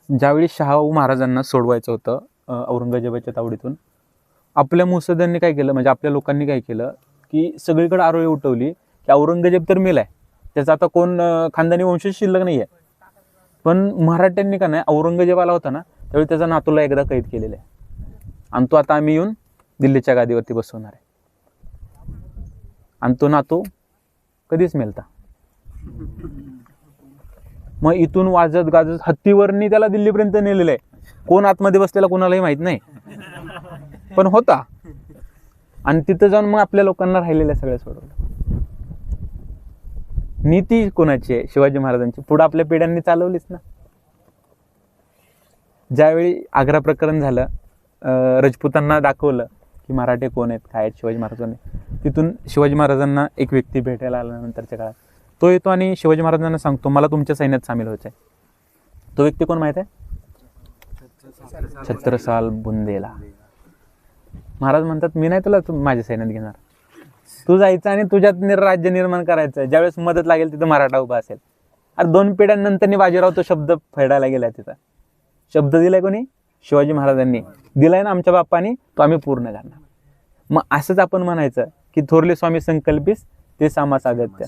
ज्यावेळी शाहू महाराजांना सोडवायचं होतं औरंगजेबाच्या तावडीतून, आपल्या मुसद्यांनी काय केलं, म्हणजे आपल्या लोकांनी काय केलं की सगळीकडे आरोळी उठवली की औरंगजेब तर मेलाय, त्याचा आता कोण खानदानी वंश शिल्लक नाही आहे. पण मराठ्यांनी का नाही, औरंगजेब आला होता ना त्यावेळी त्याचा नातूला एकदा कैद केलेला आहे आणि तो आता आम्ही येऊन दिल्लीच्या गादीवरती बसवणार आहे. आणि तो नातू कधीच मेलता. मग इथून वाजत गाजत हत्तीवरनी त्याला दिल्लीपर्यंत नेलेलं आहे. कोण आतमध्ये बसलेला कोणालाही माहित नाही, पण होता. आणि तिथं जाऊन मग आपल्या लोकांना राहिलेल्या सगळ्या सोडवलं. नीती कोणाची आहे? शिवाजी महाराजांची. पुढे आपल्या पिढ्यांनी चालवलीच ना. ज्यावेळी आग्रा प्रकरण झालं, राजपुतांना दाखवलं की मराठे कोण आहेत, काय आहेत शिवाजी महाराजांनी, तिथून शिवाजी महाराजांना एक व्यक्ती भेटायला आल्यानंतरच्या काळात तो येतो आणि शिवाजी महाराजांना सांगतो मला तुमच्या सैन्यात सामील व्हायचं आहे. तो व्यक्ती कोण माहित आहे? छत्रसाल बुंदेला. महाराज म्हणतात मी नाही तुला माझ्या सैन्यात घेणार, तू जायचं आणि तुझ्यात राज्य निर्माण करायचं, ज्यावेळेस मदत लागेल तिथं मराठा उभा असेल. अरे 2 पिढ्यांनंतर बाजीराव तो शब्द फेडायला गेला. तिथं शब्द दिलाय कोणी? शिवाजी महाराजांनी दिलाय ना आमच्या बाप्पानी, तो आम्ही पूर्ण करणार. मग असंच आपण म्हणायचं की थोरले स्वामी संकल्पिस ते सामा सागत्य.